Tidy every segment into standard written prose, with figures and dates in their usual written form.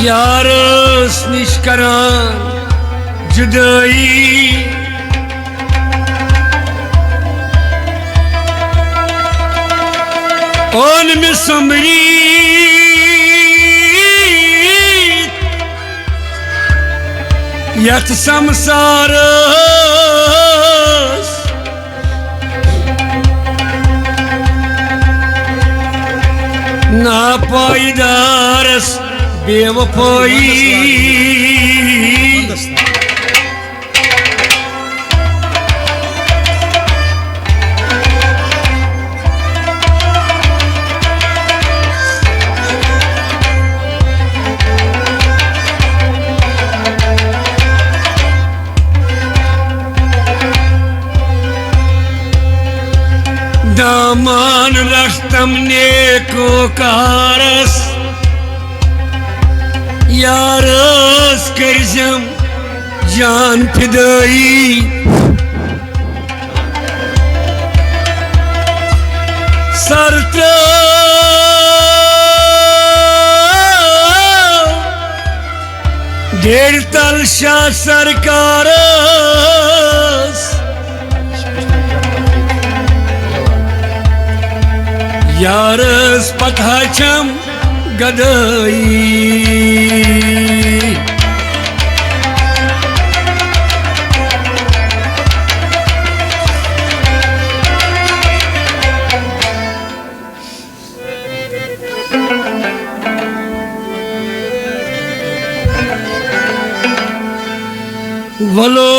Yaris निश करान जुदाई on में संभरी यथ संसारस नापायदारस बेवफाई दामान रस्तम नेको कारस यारस करजम जान फिदाई सरता ढेर तलशा सरकारस यारस पथाचम गदई वलो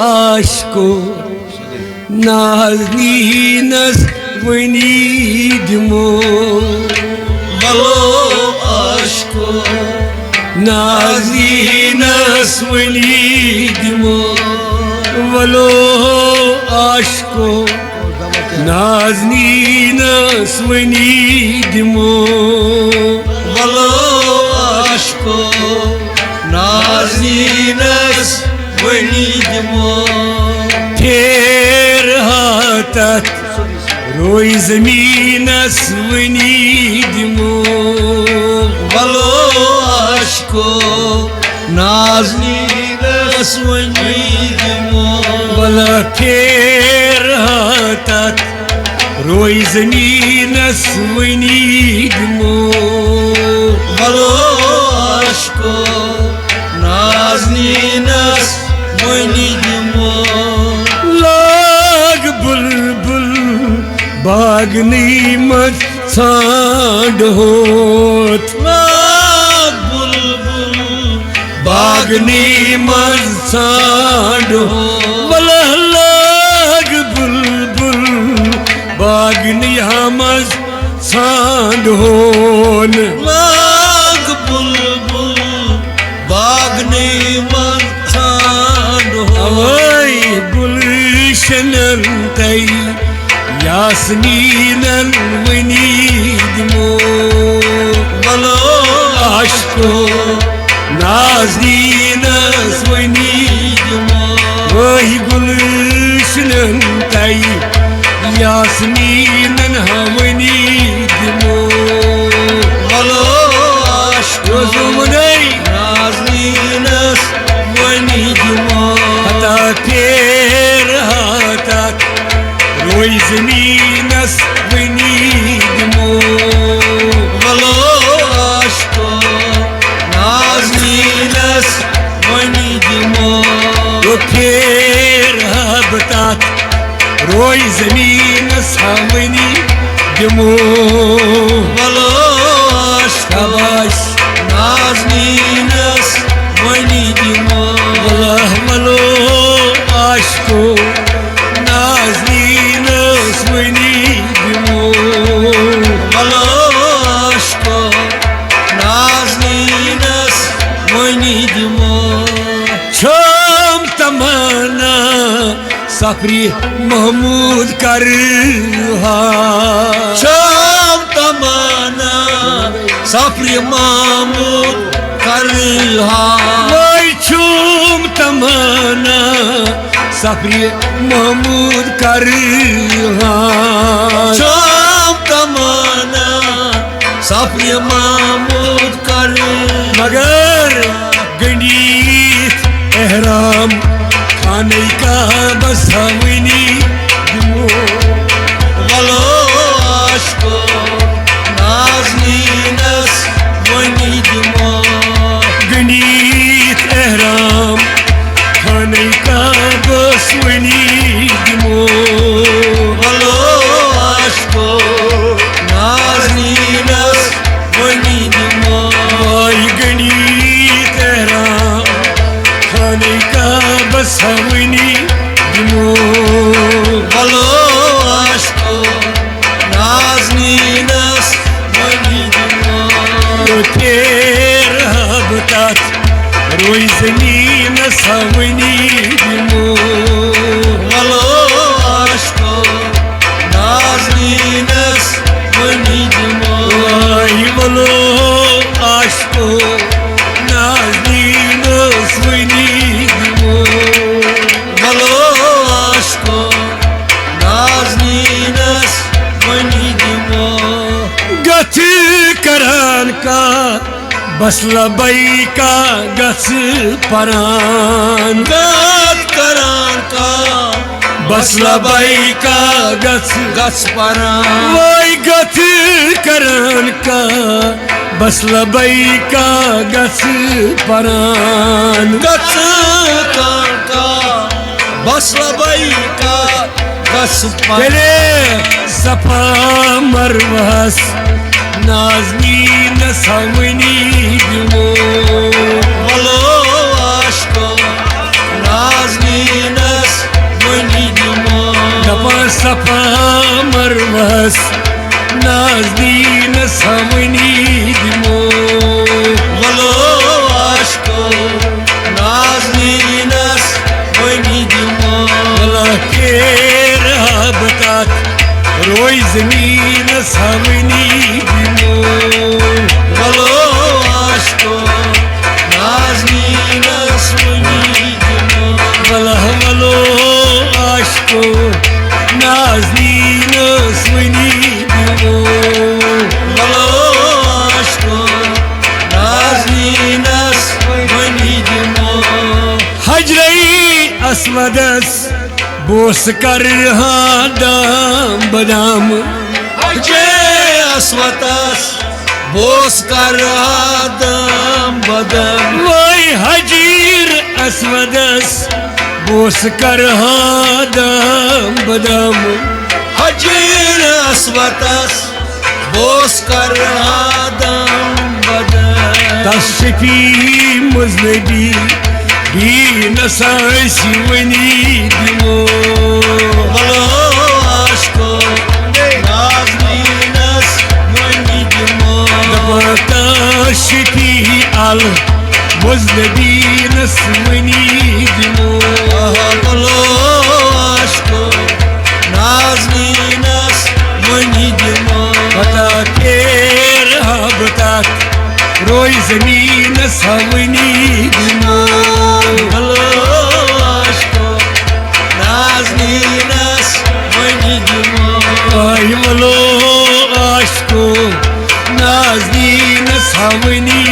आशको नाज़नीनस वनीदमो वलो आशको नाज़नीनस वनीदमो वलो आशको नाज़नीनस वनीदमो वलो आशको नाज़नीनस वनीदमो फेर हाथत रोई ज़मीनस वनीदमो वलो आशको नाज़नीनस वनीदमो वला फेर हाथत रोई ज़मीनस वनीदमो वलो आशको नाज़नीनस वनीदमो लाग बुलबुल बागनी मत सांड होत लाग बुलबुल बागनी मत सांड हो वला लाग बुलबुल बागनी हमज सांड होन लाग बुलबुल बागनी मथांड हो अवै गुलशनन तई यास्मीनन वनीदमो वलो आशको नाज़नीनस वनीदमो वही गुलशनन तई यास्मीनन वनीदमो वलो आशको नाज़नीनस वनीदमो हता फेर हाथत रोई ज़मीनस वनीदमो वलो आशको नाज़नीनस वनीदमो फेर हाबतात रोई ज़मीनस वनीदमो वलो आशको शाबाश नाज़नीनस वनीदमो वलो आशको नाज़नीनस वनीदमो वलो आशको नाज़नीनस वनीदमो शाम तमन्ना सफरी महमूद करहा शाम तमन्ना सफरी महमूद करहा वही छूम तमन्ना सफरी महमूद करहा शाम तमन्ना सफरी महमूद कर मगर गणित एहराम खाने का बसवनी वलो आशको नाज़नीनस वनी दिमो गणित एहराम खाने का बसवनी वलो आशको नाज़नीनस वनी दिमो गणित एहराम खाने का बसवनी वलो आशको नाज़नीनस वनी दिमो तेरा बतात रोई ज़मीन सवनी वलो आशको नाज़नीनस वनी दिमो वलो आशको नाज़नीन सवनी वलो आशको नाज़नीनस वनी दिमो गथ करान का बस लबई का गस परान गत करान का बस लबई का गस गस परान वही गथ करान का बस लबई का गस परान गस करान का बस लबई का गस परान तेरे सफा मरवस नाज़नीन सवनी वलो आशको नाज़नीनस वनी दिमो दपा सफा मरवस नाज़नीन सवनी वलो आशको नाज़नीनस वनी दिमो केर बतात रोई ज़मीन सवनी वलो आशको नाज़नीनस वनी दिमो वलो आशको नाज़नीन सवनी वलो आशको नाज़नीनस वनी दिमो हजरई असवदस बोस कर दाम बदाम जय अस्वतस बोस कर दम बदम वही हजीर असवदस बोस कर दाम बदाम हजीर अस्वतस बोस कर दम बदम तशफी मुजनबी भी नसासी वनी दिमो वलो आशको नाज़नीनस वनी दिमो तशफी अल मुजनबी नसवनी दिमो वलो आशको नाज़नीनस वनी दिमो बता केर बतात रोई ज़मीन सवनी वलो आशको नाज़नीनस वनी दिमो वलो आशको नाज़नीन सवनी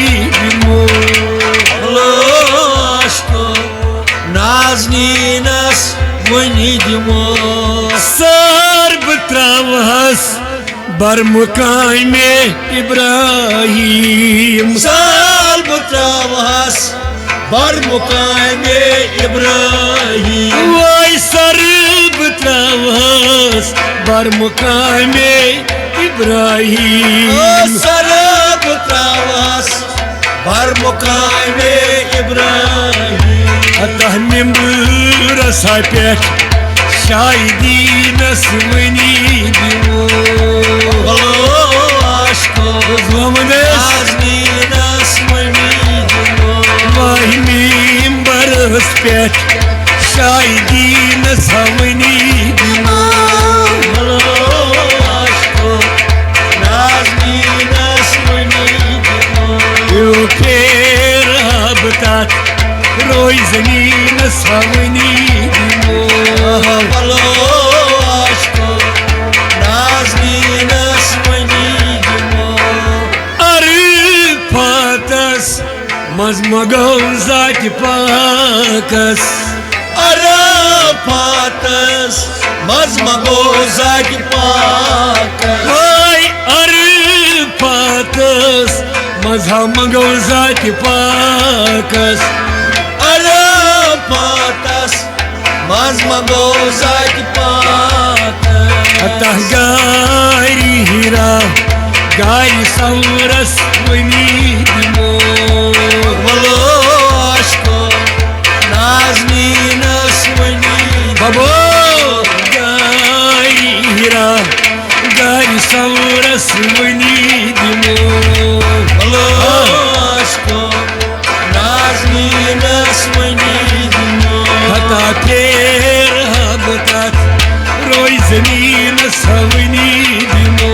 वलो आशको नाज़नीनस वनी दिमो सर बत्रावस बरमुकान में इब्राहिम साल बुत्रावस बर मुकाम इब्राहिम वही सर बत्रावस बरमुकान में इब्राहिम सरब त्रावस बर मुकाम इब्राहिम अतः निम्र रसा पेट शायदी नसवनी वलो आशको नाज़नीनस वनी दिमो वही मिम्बरस पेट शायदी नसवनी वलो आशको नाज़नीनस वनी दिमो फेर बतात रोई ज़मीन सवनी वलो आशको नाज़नीनस वनी दिमो Mazmagau zati pakas Arapatas Mazmago zaki pakas Ay arpatas Mazmagau zati pakas Arapatas Mazmago zaki pakas Atah gari hira Gari sauras vânidimo Valo aşko Nazmina svani Babo gari hira Gari sauras vânidimo Valo aşko Nazmina svani Hata ter habitat Roi zemina savânidimo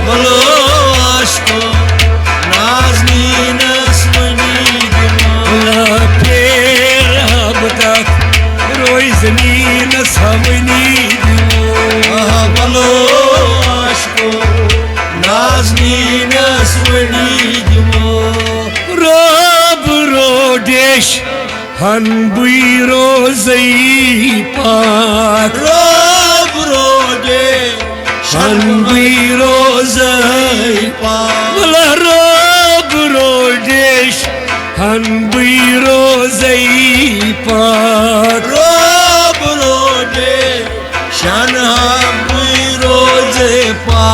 Valo aşko Nazmina svani La ter habitat Roi zemina savânidimo Valo aşko Nazmina svani Rab rodesh Han buiro zai pak Rob rode Han buiro zai Valla Rab rodesh Han buiro zai pak Rob rode Şanha buyroze pa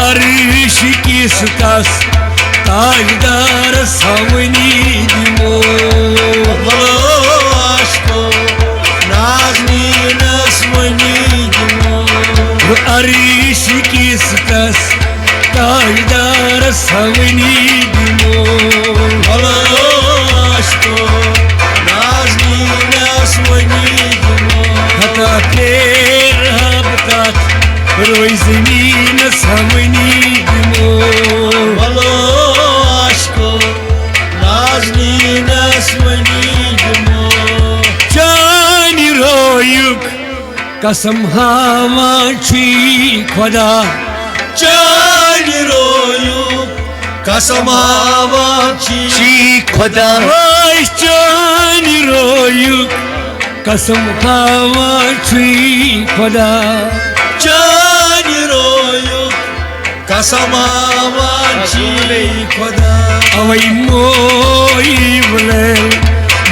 Arish kistas Tajdar savnidimo Valo aşko Nazmina svani Arish kistas Tajdar savnidimo Valo aşko Nazmina svani Hata ter habitat Roi zemina savnidimo Valo aşko Nazmina svani Jani royuk Kasam hava chi khwada Chani royu Kasamawa chi khwada Ay jani royuk Kasam hava chi khwada Chani royu Kasamawa chi khoda Avay moy vlel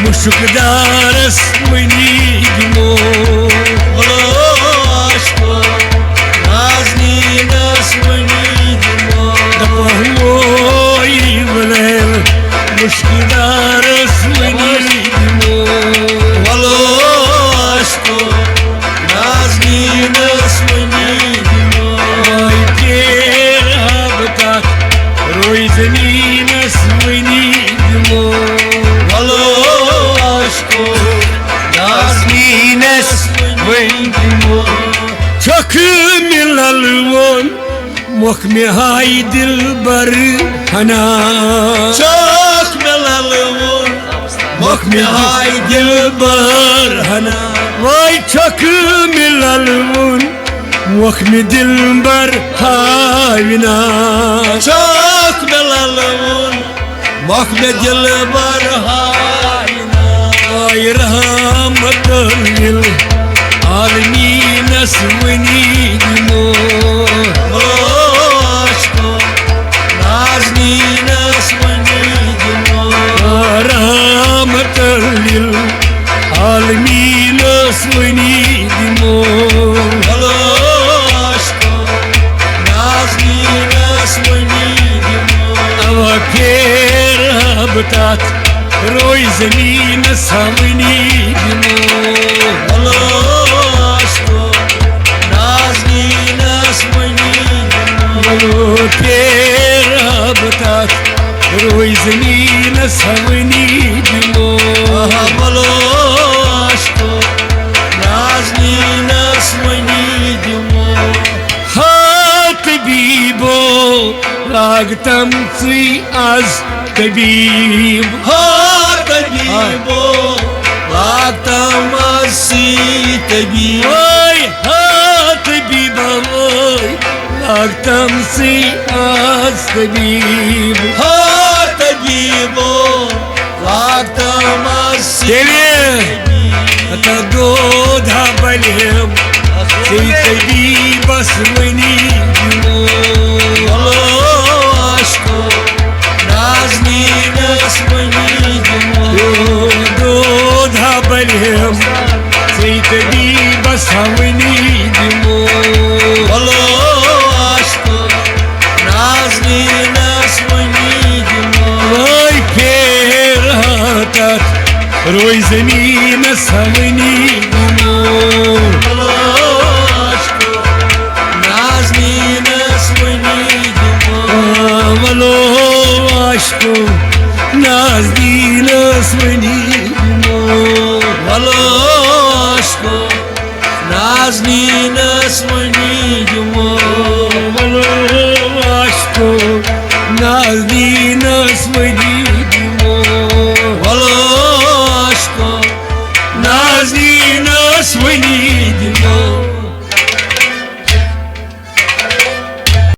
Mushukdaras manidmo Valo aşko Nazmina svani Moy vlel Mushukdaras manidmo Valo aşko Nazmina svani Ay ter habitat Roi zemina svânidmo Valo aşko Nazmina svânidmo Çakmilalvon Muhmi hay dilbar hana Çok melalımın Muhmi hay dilbar hana Vay çakmilalvon Muhmi dilbar havina Çok melalımın Mahmed Yılbar hayna Ay rahmatul alemine svânidmo Aşko Nazmina svanidimo Rahmatul alemine svânidmo Aşko Nazmina svanidimo Ava ter habitat Roi zemina savânidmo Aşko Nazmina svanidimo ter habitat Roi zemina savânidmo Aşko Nazmina svanidimo Habibo Lagtam tsi az tabib Tabibo Latamasi tabibo Oy habibo oy Lagtam tsi az tabib Tabibo Raktamos Тебе это года болем Сей таби басвани Aşkı Naznine Svanidim Года болем Сей таби басвани Aşkı Naznine Svanidim Ой, пиратат Рой замина самыни Aşkı Naznine Svanidim Вало ашку Нас дина свани Aşkı Naznine Svanidim Вало ашку Нас дина свани